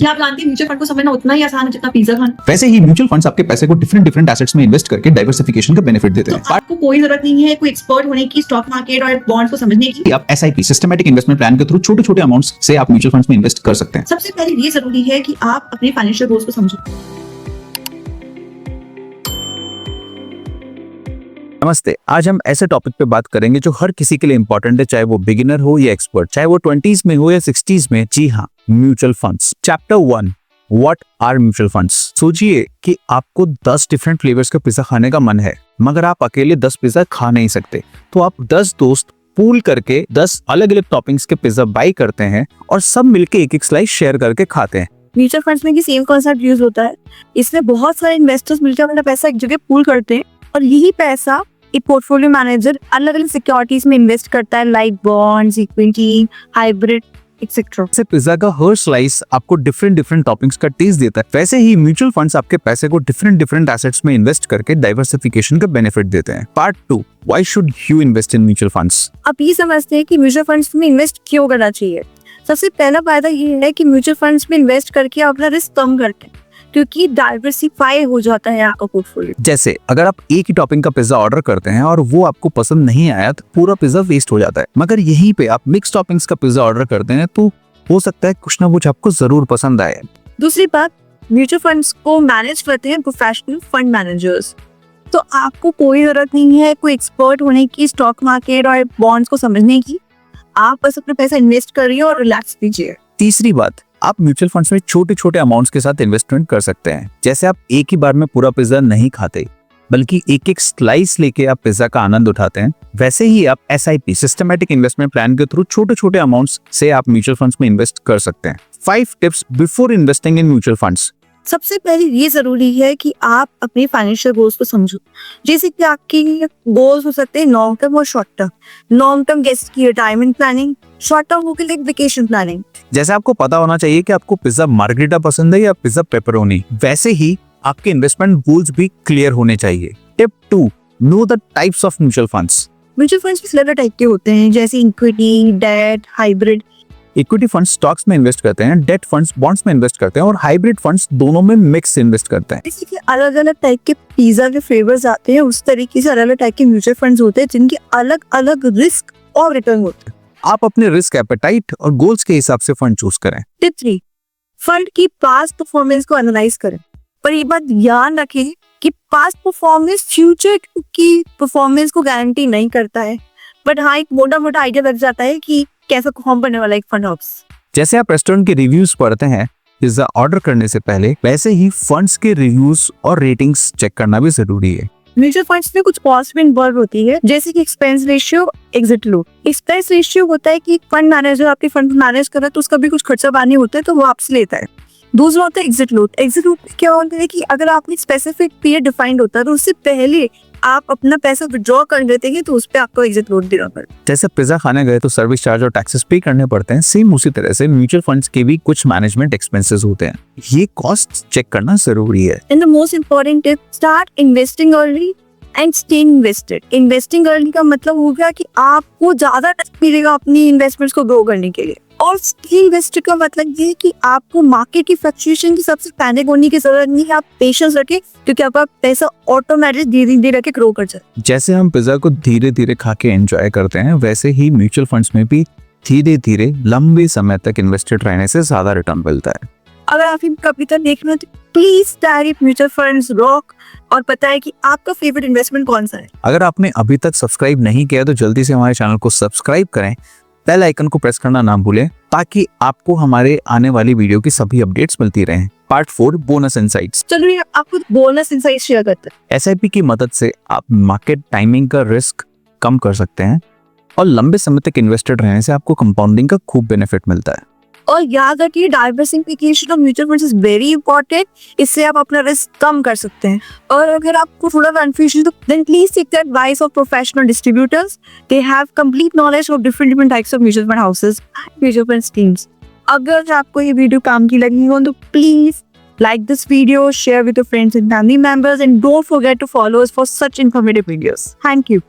क्या आप जानते हैं म्यूचुअल फंड को समझना उतना ही आसान है जितना पिज्जा खाना। वैसे ही म्यूचुअल फंड्स आपके पैसे को डिफरेंट एसेट्स में इन्वेस्ट करके डाइवर्सिफिकेशन का बेनिफिट देते हैं। आपको कोई जरूरत नहीं है कोई एक्सपर्ट होने की स्टॉक मार्केट और बॉन्ड्स को समझने की। आप SIP सिस्टमैटिक इन्वेस्टमेंट प्लान के थ्रू छोटे अमाउंट्स से आप म्यूचुअल फंड्स में इन्वेस्ट कर सकते हैं। सबसे पहले ये जरूरी है कि आप अपने फाइनेंशियल गोल्स को समझो। नमस्ते। आज हम ऐसे टॉपिक पे बात करेंगे जो हर किसी के लिए इंपॉर्टेंट है, चाहे वो बिगिनर हो या एक्सपर्ट, चाहे वो 20s में हो या 60s में। जी हाँ, mutual funds. Chapter 1, what are mutual funds. सोचिए कि आपको 10 डिफरेंट फ्लेवर्स का पिज्जा खाने का मन है, मगर आप अकेले 10 पिज्जा खा नहीं सकते, तो आप 10 दोस्त पूल करके 10 अलग अलग टॉपिंग्स के पिज्जा बाई करते हैं और सब मिलके एक स्लाइस शेयर करके खाते हैं। म्यूचुअल फंड्स में भी सेम कॉन्सेप्ट यूज होता है। इसमें बहुत सारे इन्वेस्टर्स मिलकर अपना पैसा एक जगह पूल करते हैं और यही पैसा एक पोर्टफोलियो मैनेजर अलग अलग सिक्योरिटीज में इन्वेस्ट करता है, like bonds, equity, hybrid etcetera. से पिज्जा का हर स्लाइस आपको डिफरेंट टॉपिंग्स का टेस्ट देता है। वैसे ही म्यूचुअल फंड्स आपके पैसे को डिफरेंट एसेट्स में इन्वेस्ट करके डाइवर्सिफिकेशन का बेनिफिट देते हैं। Part 2, why should you invest in mutual funds. आप ये समझते हैं कि म्यूचुअल फंड्स में इन्वेस्ट क्यों करना चाहिए। सबसे पहला फायदा ये है कि म्यूचुअल फंड्स में इन्वेस्ट करके आप अपना रिस्क कम करते हैं, क्योंकि डाइवर्सिफाई हो जाता है आपका पोर्टफोलियो। जैसे अगर आप एक ही टॉपिंग का पिज्जा ऑर्डर करते हैं और वो आपको पसंद नहीं आया तो पूरा पिज्जा वेस्ट हो जाता है, मगर यहीं पे आप मिक्स टॉपिंग्स का पिज्जा ऑर्डर करते हैं तो हो सकता है कुछ ना कुछ आपको जरूर पसंद आए। दूसरी बात, म्यूचुअल फंड्स को मैनेज करते हैं प्रोफेशनल फंड मैनेजर्स, तो आपको कोई जरूरत नहीं है कोई एक्सपर्ट होने की स्टॉक मार्केट और बॉन्ड्स को समझने की। आप बस अपना पैसा इन्वेस्ट करिए और रिलैक्स कीजिए। तीसरी बात, आप म्यूचुअल फंड्स में छोटे अमाउंट्स के साथ इन्वेस्टमेंट कर सकते हैं। जैसे आप एक ही बार में पूरा पिज्जा नहीं खाते, बल्कि एक स्लाइस लेके आप पिज्जा का आनंद उठाते हैं, वैसे ही आप SIP सिस्टमैटिक इन्वेस्टमेंट प्लान के थ्रू छोटे अमाउंट्स से आप म्यूचुअल फंड्स में इन्वेस्ट कर सकते हैं। 5 tips before investing in mutual funds. सबसे पहले ये जरूरी है कि आप अपने फाइनेंशियल गोल्स को समझो। जैसे कि आपके गोल्स हो सकते हैं लॉन्ग टर्म और शॉर्ट टर्म। लॉन्ग टर्म जैसे कि रिटायरमेंट प्लानिंग, शॉर्ट टर्म हो गया वेकेशन प्लानिंग। जैसे आपको पता होना चाहिए कि आपको पिज्जा मार्गरीटा पसंद है या पिज्जा पेपरोनी, वैसे ही आपके इन्वेस्टमेंट गोल्स भी क्लियर होने चाहिए। Tip 2, know the types of mutual funds. Mutual funds भी अलग टाइप के होते हैं, जैसे equity, debt, hybrid. Equity funds stocks में इन्वेस्ट करते हैं, डेट फंड्स बॉन्ड्स में इन्वेस्ट करते हैं और हाइब्रिड फंड्स दोनों में मिक्स इन्वेस्ट करते हैं। जैसे कि अलग अलग टाइप के पिज्जा के फ्लेवर्स आते हैं, उस तरीके से अलग अलग टाइप के म्यूचुअल फंड्स होते हैं जिनके अलग अलग रिस्क और रिटर्न होते हैं। आप अपने रिस्क एपेटाइट और गोल्स के हिसाब से फंड चूज करें। टिप 3, फंड की पास्ट परफॉर्मेंस को एनालाइज करें, पर ये बात ध्यान रखें कि पास्ट परफॉर्मेंस फ्यूचर की परफॉर्मेंस को गारंटी नहीं करता है, बट हाँ एक मोटा आइडिया लग जाता है कि कैसा परफॉर्म करने वाला एक फंड हाउस। जैसे आप रेस्टोरेंट के रिव्यूज पढ़ते हैं पिज्जा ऑर्डर करने से पहले, वैसे ही फंड्स के रिव्यूज और रेटिंग्स चेक करना भी जरूरी है। म्यूचुअल फंड्स में कुछ कॉस्ट भी इन्वॉल्व होती है, जैसे कि expense ratio, exit load. Expense ratio होता है कि फंड मैनेजर आपके फंड मैनेज कर रहा है तो उसका भी कुछ खर्चा पानी होता है तो वो आपसे लेता है। दूसरा होता है एग्जिट लोड। एग्जिट लोड क्या होता है कि अगर आपने स्पेसिफिक पीरियड डिफाइंड होता है तो उससे पहले आप अपना पैसा विड्रॉ कर देते हैं तो उस पे आपको एग्जिट लोड देना पड़ता है। जैसे पिज्जा खाने गए तो सर्विस चार्ज और टैक्सेस पे करने पड़ते हैं, सेम उसी तरह से म्यूचुअल फंड्स के भी कुछ मैनेजमेंट एक्सपेंसेस होते हैं, ये कॉस्ट चेक करना जरूरी है। And the most important tip, start investing early and stay invested. Investing early का मतलब हो गया कि आपको ज्यादा टाइम मिलेगा अपनी इन्वेस्टमेंट्स को ग्रो करने के लिए, और स्टे इन्वेस्टेड का मतलब ये कि आपको मार्केट की फ्लक्चुएशन की सबसे पैनिक होने की जरूरत नहीं है। आप पेशेंस रखें क्योंकि आपका पैसा ऑटोमेटिक धीरे के ग्रो कर जाए। जैसे हम पिज्जा को धीरे खा के एंजॉय करते हैं, वैसे ही म्यूचुअल फंड्स में भी धीरे लंबे समय तक इन्वेस्टेड रहने से ज्यादा रिटर्न मिलता है। अगर आप कभी तक देखना तो please direct mutual funds rock और पता है कि आपका फेवरेट इन्वेस्टमेंट कौन सा है। अगर आपने अभी तक सब्सक्राइब नहीं किया तो जल्दी से हमारे चैनल को सब्सक्राइब करें, बेल आइकन को प्रेस करना ना भूलें ताकि आपको हमारे आने वाली वीडियो की सभी अपडेट्स मिलती रहें। Part 4, bonus insights. चलो आपको बोनस इनसाइट्स शेयर करते हैं। SIP की मदद से आप मार्केट टाइमिंग का रिस्क कम कर सकते हैं और लंबे समय तक इन्वेस्टेड रहने से आपको कंपाउंडिंग का खूब बेनिफिट मिलता है। और याद रखिए diversification of mutual funds is very important. इससे आप अपना रिस्क कम कर सकते हैं। और अगर आपको थोड़ा कंफ्यूजन तो then please take the advice of professional distributors. They have complete knowledge of different types of mutual fund houses and mutual fund schemes. अगर आपको ये वीडियो काम की लगी हो तो प्लीज like this video, share with your friends and family members, and don't forget to follow us for such informative videos. Thank you.